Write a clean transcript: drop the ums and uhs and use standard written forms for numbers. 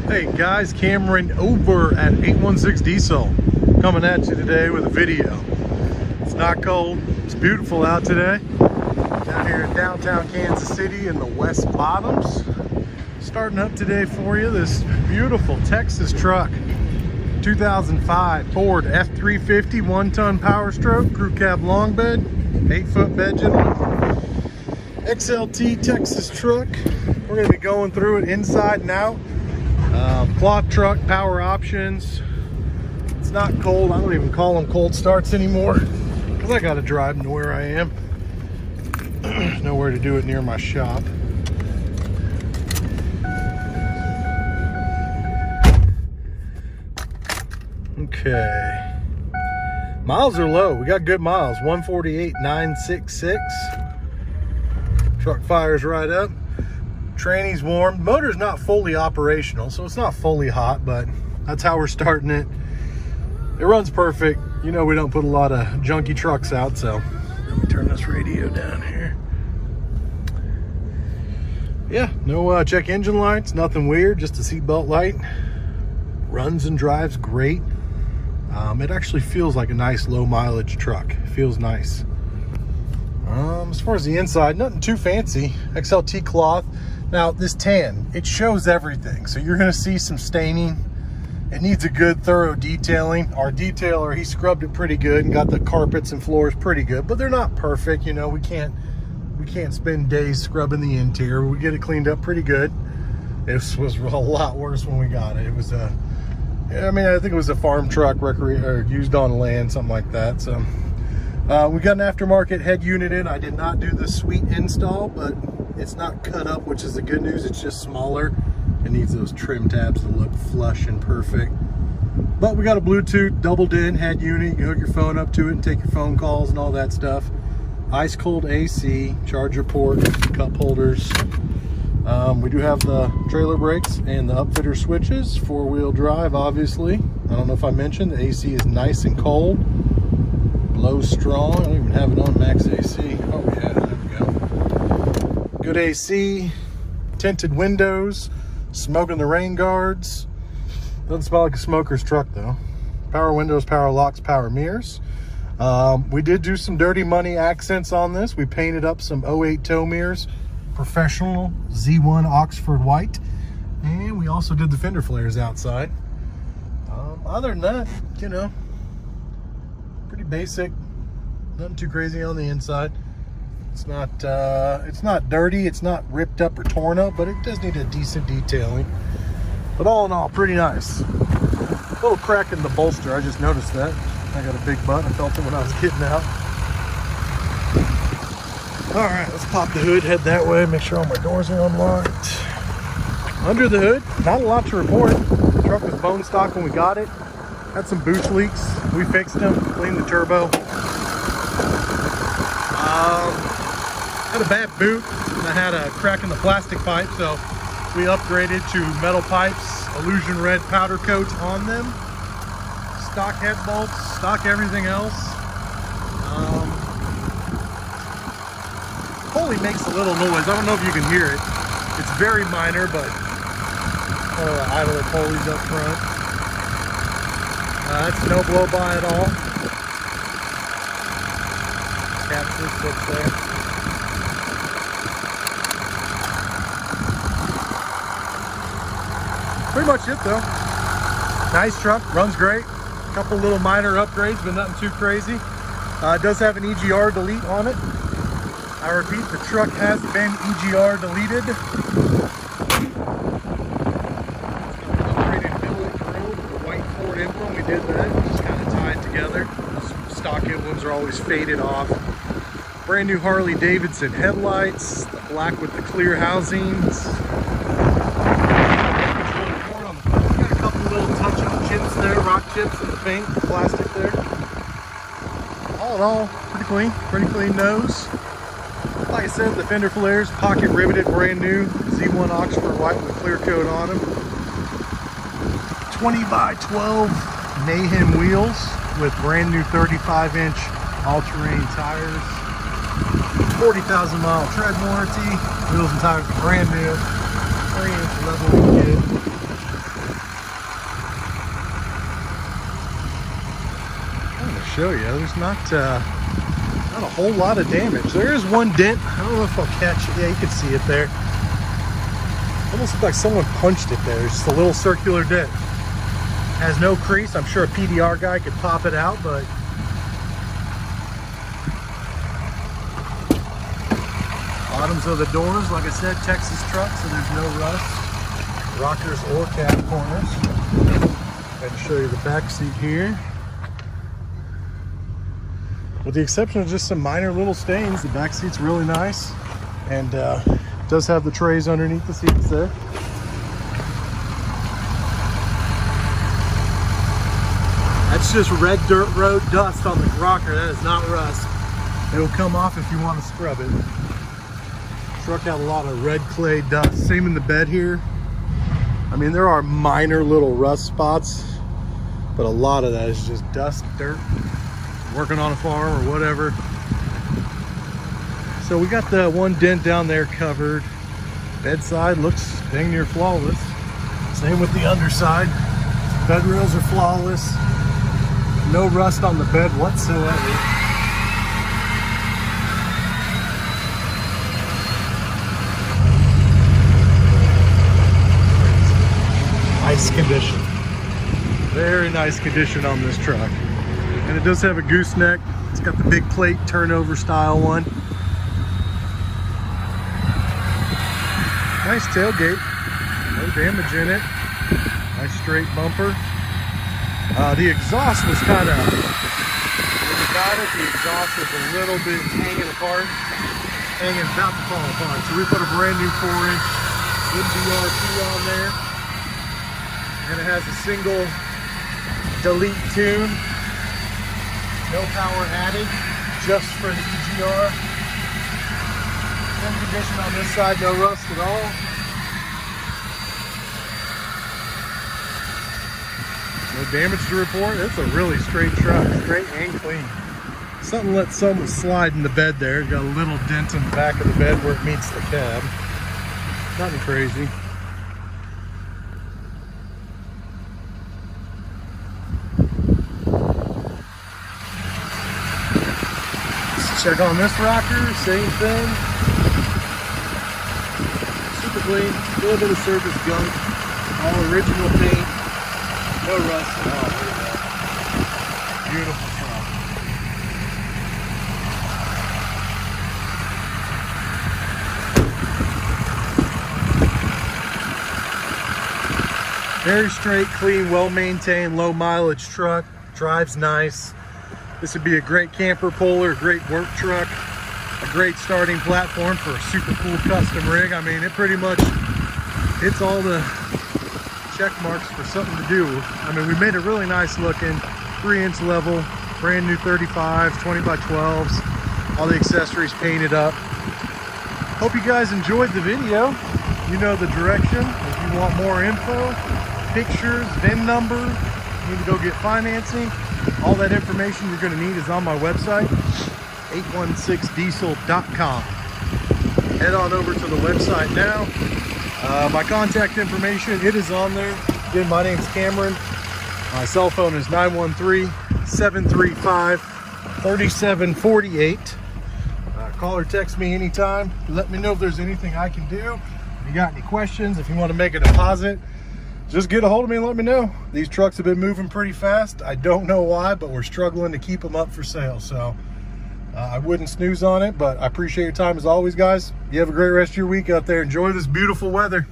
Hey guys, Cameron over at 816 Diesel coming at you today with a video. It's not cold, it's beautiful out today. Down here in downtown Kansas City in the West Bottoms. Starting up today for you this beautiful Texas truck. 2005 Ford F350 1-ton Powerstroke crew cab long bed, 8-foot bed gentlemen. XLT Texas truck. We're going to be going through it inside and out. Cloth truck, power options. It's not cold. I don't even call them cold starts anymore because I got to drive to where I am. There's nowhere to do it near my shop. Okay. Miles are low. We got good miles. 148,966. Truck fires right up. Tranny's warm. Motor's not fully operational, so it's not fully hot, but that's how we're starting it. It runs perfect. You know we don't put a lot of junky trucks out, so let me turn this radio down here. Yeah, no check engine lights, nothing weird, just a seatbelt light. Runs and drives great. It actually feels like a nice low mileage truck. It feels nice. As far as the inside, nothing too fancy. XLT cloth. Now this tan, it shows everything. So you're gonna see some staining. It needs a good thorough detailing. Our detailer, he scrubbed it pretty good and got the carpets and floors pretty good, but they're not perfect. You know, we can't spend days scrubbing the interior. We get it cleaned up pretty good. This was a lot worse when we got it. It was a, I mean, I think it was a farm truck, or used on land, something like that. So we got an aftermarket head unit in. I did not do the suite install, but it's not cut up, which is the good news. It's just smaller. It needs those trim tabs to look flush and perfect. But we got a Bluetooth doubled in head unit. You can hook your phone up to it and take your phone calls and all that stuff. Ice cold AC, charger port, cup holders. We do have the trailer brakes and the upfitter switches, 4-wheel drive, obviously. I don't know if I mentioned, the AC is nice and cold. Blows strong. I don't even have it on max AC. Oh yeah, there we go. Good AC, tinted windows, smoke in the rain guards. Doesn't smell like a smoker's truck though. Power windows, power locks, power mirrors. We did do some dirty money accents on this. We painted up some 08 tow mirrors, professional Z1 Oxford white, and we also did the Fender Flares outside. Other than that, you know, pretty basic, nothing too crazy on the inside. It's not dirty, it's not ripped up or torn up, but it does need a decent detailing. But all in all, pretty nice. A little crack in the bolster, I just noticed that. I got a big butt, I felt it when I was getting out. All right, let's pop the hood, head that way, make sure all my doors are unlocked. Under the hood, not a lot to report. The truck was bone stock when we got it. Had some boost leaks, we fixed them, cleaned the turbo. Had a bad boot, and I had a crack in the plastic pipe, so we upgraded to metal pipes, illusion red powder coats on them. Stock head bolts, stock everything else. Pulley makes a little noise. I don't know if you can hear it. It's very minor, but idler pulleys up front. That's no blow by at all. Capture sits there. Pretty much it though. Nice truck, runs great. A couple little minor upgrades, but nothing too crazy. It does have an Egr Delete on it. I repeat, the truck has been Egr deleted. Upgraded billet chrome with the white Ford emblem. We did that, just kind of tied together. Those stock emblems are always faded off. Brand new Harley Davidson headlights, the black with the clear housings. Got a couple little touch-up chips there, rock chips in the paint, the plastic there. All in all, pretty clean nose. Like I said, the Fender Flares, pocket riveted, brand new, Z1 Oxford white with clear coat on them. 20x12 Mayhem wheels with brand new 35-inch all-terrain tires. 40,000 mile tread warranty. Wheels and tires are brand new. 3-inch leveling kit. show you. There's not a whole lot of damage. There is one dent. I don't know if I'll catch it. Yeah, you can see it there. Almost looks like someone punched it there. It's just a little circular dent. Has no crease. I'm sure a PDR guy could pop it out, but bottoms of the doors, like I said, Texas truck, so there's no rust. Rockers or cab corners. And show you the back seat here. With the exception of just some minor little stains, the back seat's really nice, and does have the trays underneath the seats there. That's just red dirt road dust on the rocker. That is not rust. It'll come off if you want to scrub it. Truck had a lot of red clay dust. Same in the bed here. I mean, there are minor little rust spots, but a lot of that is just dust, dirt, working on a farm or whatever. So we got the one dent down there covered. Bedside looks dang near flawless. Same with the underside. Bed rails are flawless. No rust on the bed whatsoever. Nice condition. Very nice condition on this truck. And it does have a gooseneck. It's got the big plate turnover style one. Nice tailgate. No damage in it. Nice straight bumper. The exhaust was kind of, when we got it, the exhaust was a little bit hanging apart. About to fall apart. So we put a brand new 4-inch mbrp on there. And it has a single delete tune. No power added, just for the EGR. Same condition on this side, no rust at all. No damage to report. It's a really straight truck, straight and clean. Something let someone slide in the bed there. Got a little dent in the back of the bed where it meets the cab. Nothing crazy. Check on this rocker, same thing. Super clean, a little bit of surface gunk, all original paint, no rust at all. Look at that. Beautiful truck. Very straight, clean, well-maintained, low mileage truck. Drives nice. This would be a great camper puller, a great work truck, a great starting platform for a super cool custom rig. I mean, it pretty much hits all the check marks for something to do. I mean, we made it really nice looking, 3-inch level, brand new 35s, 20x12s, all the accessories painted up. Hope you guys enjoyed the video. You know the direction. If you want more info, pictures, VIN number, you need to go get financing. All that information you're going to need is on my website, 816diesel.com. Head on over to the website now. My contact information, it is on there. Again, my name's Cameron. My cell phone is 913-735-3748. Call or text me anytime. Let me know if there's anything I can do. If you got any questions, if you want to make a deposit, just get a hold of me and let me know. These trucks have been moving pretty fast. I don't know why, but we're struggling to keep them up for sale. So I wouldn't snooze on it, but I appreciate your time as always, guys. You have a great rest of your week out there. Enjoy this beautiful weather.